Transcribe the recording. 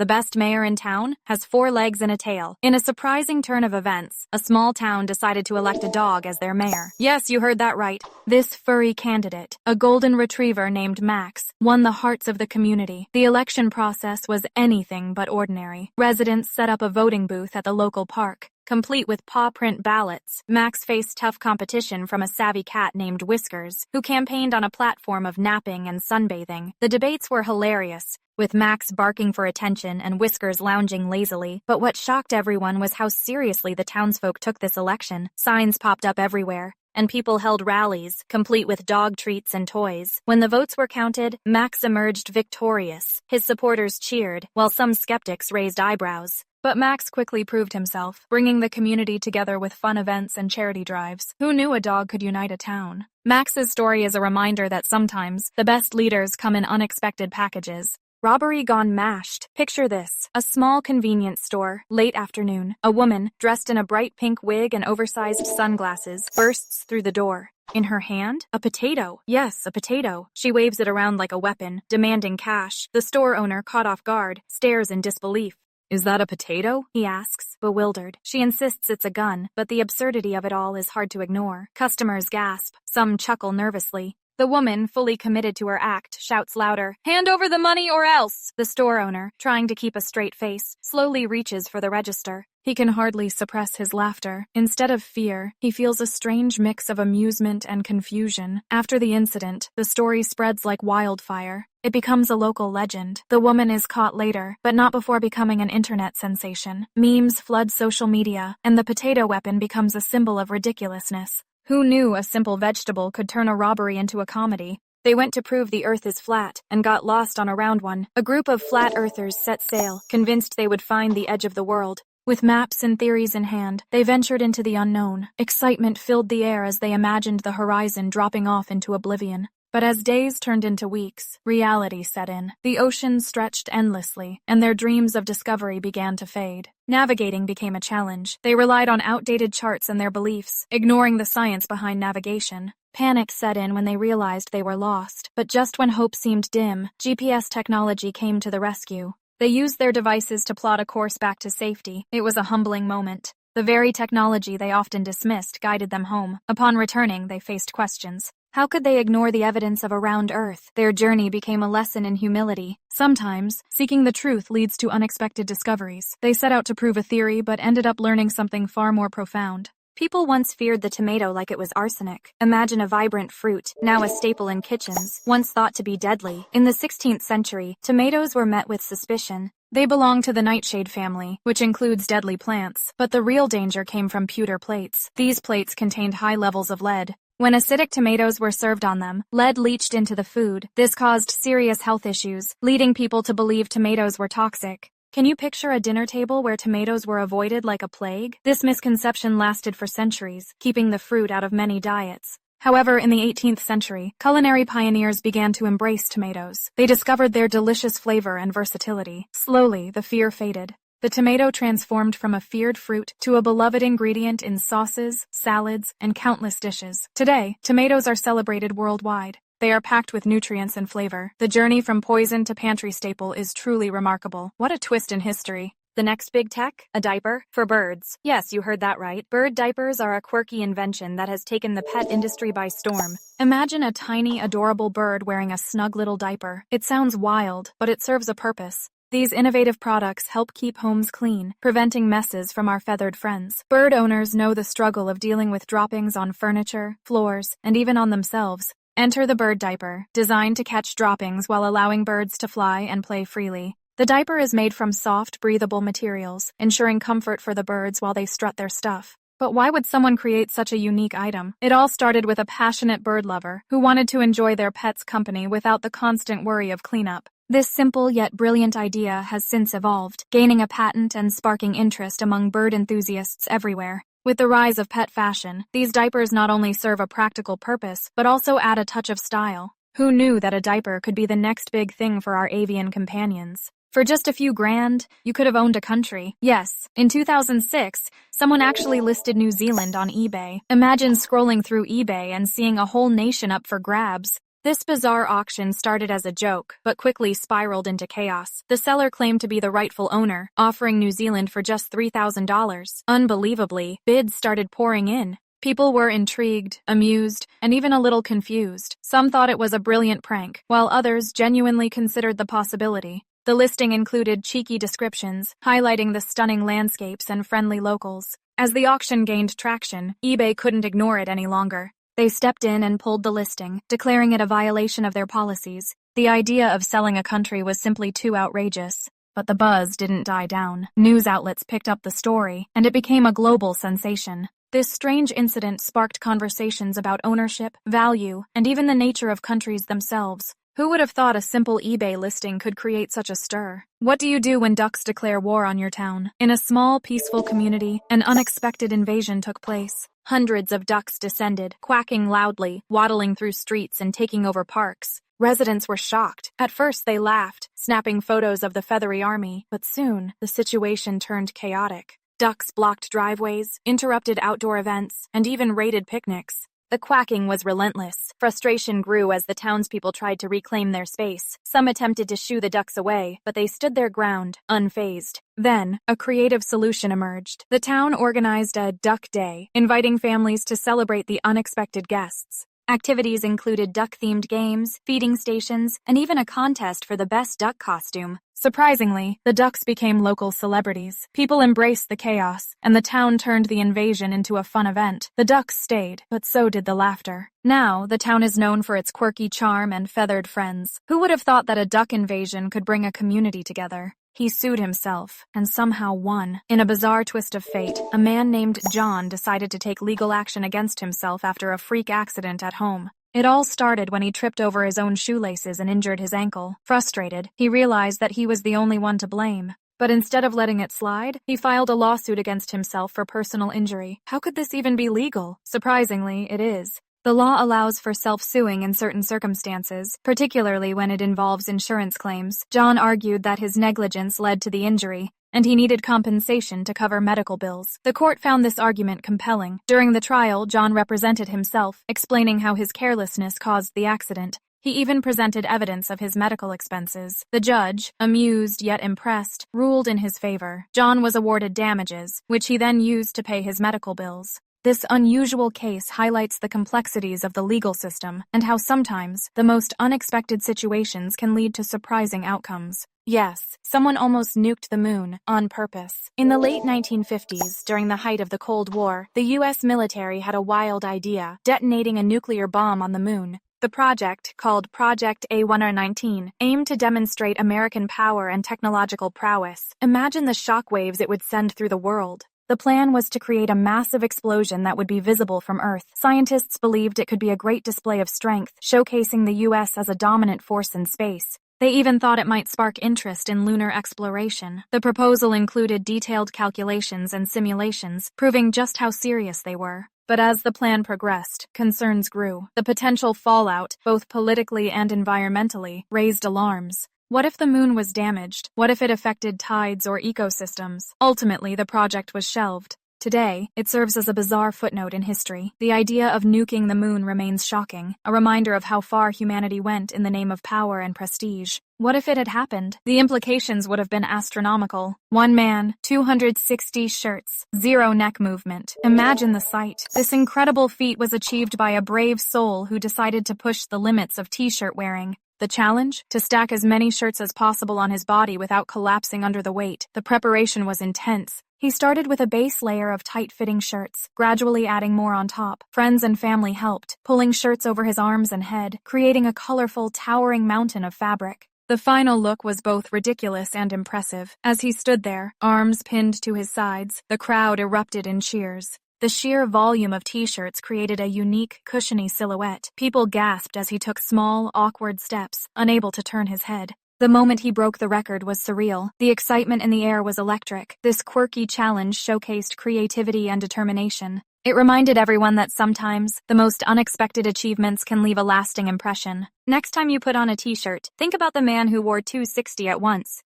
the best mayor in town, has 4 legs and a tail. In a surprising turn of events, a small town decided to elect a dog as their mayor. Yes, you heard that right. This furry candidate, a golden retriever named Max, won the hearts of the community. The election process was anything but ordinary. Residents set up a voting booth at the local park, complete with paw print ballots. Max faced tough competition from a savvy cat named Whiskers, who campaigned on a platform of napping and sunbathing. The debates were hilarious, with Max barking for attention and Whiskers lounging lazily. But what shocked everyone was how seriously the townsfolk took this election. Signs popped up everywhere, and people held rallies, complete with dog treats and toys. When the votes were counted, Max emerged victorious. His supporters cheered, while some skeptics raised eyebrows. But Max quickly proved himself, bringing the community together with fun events and charity drives. Who knew a dog could unite a town? Max's story is a reminder that sometimes the best leaders come in unexpected packages. Robbery gone mashed. Picture this. A small convenience store, late afternoon. A woman, dressed in a bright pink wig and oversized sunglasses, bursts through the door. In her hand, a potato. Yes, a potato. She waves it around like a weapon, demanding cash. The store owner, caught off guard, stares in disbelief. "Is that a potato?" he asks, bewildered. She insists it's a gun, but the absurdity of it all is hard to ignore. Customers gasp. Some chuckle nervously. The woman, fully committed to her act, shouts louder, "Hand over the money or else!" The store owner, trying to keep a straight face, slowly reaches for the register. He can hardly suppress his laughter. Instead of fear, he feels a strange mix of amusement and confusion. After the incident, the story spreads like wildfire. It becomes a local legend. The woman is caught later, but not before becoming an internet sensation. Memes flood social media, and the potato weapon becomes a symbol of ridiculousness. Who knew a simple vegetable could turn a robbery into a comedy? They went to prove the earth is flat, and got lost on a round one. A group of flat earthers set sail, convinced they would find the edge of the world. With maps and theories in hand, they ventured into the unknown. Excitement filled the air as they imagined the horizon dropping off into oblivion. But as days turned into weeks, reality set in. The ocean stretched endlessly, and their dreams of discovery began to fade. Navigating became a challenge. They relied on outdated charts and their beliefs, ignoring the science behind navigation. Panic set in when they realized they were lost. But just when hope seemed dim, GPS technology came to the rescue. They used their devices to plot a course back to safety. It was a humbling moment. The very technology they often dismissed guided them home. Upon returning, they faced questions. How could they ignore the evidence of a round Earth? Their journey became a lesson in humility. Sometimes, seeking the truth leads to unexpected discoveries. They set out to prove a theory, but ended up learning something far more profound. People once feared the tomato like it was arsenic. Imagine a vibrant fruit, now a staple in kitchens, once thought to be deadly. In the 16th century, tomatoes were met with suspicion. They belong to the nightshade family, which includes deadly plants. But the real danger came from pewter plates. These plates contained high levels of lead. When acidic tomatoes were served on them, lead leached into the food. This caused serious health issues, leading people to believe tomatoes were toxic. Can you picture a dinner table where tomatoes were avoided like a plague? This misconception lasted for centuries, keeping the fruit out of many diets. However, in the 18th century, culinary pioneers began to embrace tomatoes. They discovered their delicious flavor and versatility. Slowly, the fear faded. The tomato transformed from a feared fruit to a beloved ingredient in sauces, salads, and countless dishes. Today, tomatoes are celebrated worldwide. They are packed with nutrients and flavor. The journey from poison to pantry staple is truly remarkable. What a twist in history. The next big tech? A diaper? For birds. Yes, you heard that right. Bird diapers are a quirky invention that has taken the pet industry by storm. Imagine a tiny, adorable bird wearing a snug little diaper. It sounds wild, but it serves a purpose. These innovative products help keep homes clean, preventing messes from our feathered friends. Bird owners know the struggle of dealing with droppings on furniture, floors, and even on themselves. Enter the bird diaper, designed to catch droppings while allowing birds to fly and play freely. The diaper is made from soft, breathable materials, ensuring comfort for the birds while they strut their stuff. But why would someone create such a unique item? It all started with a passionate bird lover who wanted to enjoy their pet's company without the constant worry of cleanup. This simple yet brilliant idea has since evolved, gaining a patent and sparking interest among bird enthusiasts everywhere. With the rise of pet fashion, these diapers not only serve a practical purpose, but also add a touch of style. Who knew that a diaper could be the next big thing for our avian companions? For just a few grand, you could have owned a country. Yes, in 2006, someone actually listed New Zealand on eBay. Imagine scrolling through eBay and seeing a whole nation up for grabs. This bizarre auction started as a joke, but quickly spiraled into chaos. The seller claimed to be the rightful owner, offering New Zealand for just $3,000. Unbelievably, bids started pouring in. People were intrigued, amused, and even a little confused. Some thought it was a brilliant prank, while others genuinely considered the possibility. The listing included cheeky descriptions, highlighting the stunning landscapes and friendly locals. As the auction gained traction, eBay couldn't ignore it any longer. They stepped in and pulled the listing, declaring it a violation of their policies. The idea of selling a country was simply too outrageous. But the buzz didn't die down. News outlets picked up the story, and it became a global sensation. This strange incident sparked conversations about ownership, value, and even the nature of countries themselves. Who would have thought a simple eBay listing could create such a stir? What do you do when ducks declare war on your town? In a small, peaceful community, an unexpected invasion took place. Hundreds of ducks descended, quacking loudly, waddling through streets and taking over parks. Residents were shocked. At first they laughed, snapping photos of the feathery army, but soon the situation turned chaotic. Ducks blocked driveways, interrupted outdoor events, and even raided picnics. The quacking was relentless. Frustration grew as the townspeople tried to reclaim their space. Some attempted to shoo the ducks away, but they stood their ground, unfazed. Then, a creative solution emerged. The town organized a Duck Day, inviting families to celebrate the unexpected guests. Activities included duck-themed games, feeding stations, and even a contest for the best duck costume. Surprisingly, the ducks became local celebrities. People embraced the chaos, and the town turned the invasion into a fun event. The ducks stayed, but so did the laughter. Now, the town is known for its quirky charm and feathered friends. Who would have thought that a duck invasion could bring a community together? He sued himself, and somehow won. In a bizarre twist of fate, a man named John decided to take legal action against himself after a freak accident at home. It all started when he tripped over his own shoelaces and injured his ankle. Frustrated, he realized that he was the only one to blame. But instead of letting it slide, he filed a lawsuit against himself for personal injury. How could this even be legal? Surprisingly, it is. The law allows for self-suing in certain circumstances, particularly when it involves insurance claims. John argued that his negligence led to the injury, and he needed compensation to cover medical bills. The court found this argument compelling. During the trial, John represented himself, explaining how his carelessness caused the accident. He even presented evidence of his medical expenses. The judge, amused yet impressed, ruled in his favor. John was awarded damages, which he then used to pay his medical bills. This unusual case highlights the complexities of the legal system and how sometimes the most unexpected situations can lead to surprising outcomes. Yes, someone almost nuked the moon on purpose. In the late 1950s, during the height of the Cold War, the U.S. military had a wild idea, detonating a nuclear bomb on the moon. The project, called Project A1R19, aimed to demonstrate American power and technological prowess. Imagine the shockwaves it would send through the world. The plan was to create a massive explosion that would be visible from Earth. Scientists believed it could be a great display of strength, showcasing the U.S. as a dominant force in space. They even thought it might spark interest in lunar exploration. The proposal included detailed calculations and simulations, proving just how serious they were. But as the plan progressed, concerns grew. The potential fallout, both politically and environmentally, raised alarms. What if the moon was damaged? What if it affected tides or ecosystems? Ultimately, the project was shelved. Today, it serves as a bizarre footnote in history. The idea of nuking the moon remains shocking, a reminder of how far humanity went in the name of power and prestige. What if it had happened? The implications would have been astronomical. One man, 260 shirts, 0 neck movement. Imagine the sight. This incredible feat was achieved by a brave soul who decided to push the limits of t-shirt wearing. The challenge? To stack as many shirts as possible on his body without collapsing under the weight. The preparation was intense. He started with a base layer of tight-fitting shirts, gradually adding more on top. Friends and family helped, pulling shirts over his arms and head, creating a colorful, towering mountain of fabric. The final look was both ridiculous and impressive. As he stood there, arms pinned to his sides, the crowd erupted in cheers. The sheer volume of t-shirts created a unique, cushiony silhouette. People gasped as he took small, awkward steps, unable to turn his head. The moment he broke the record was surreal. The excitement in the air was electric. This quirky challenge showcased creativity and determination. It reminded everyone that sometimes, the most unexpected achievements can leave a lasting impression. Next time you put on a t-shirt, think about the man who wore 260 at once.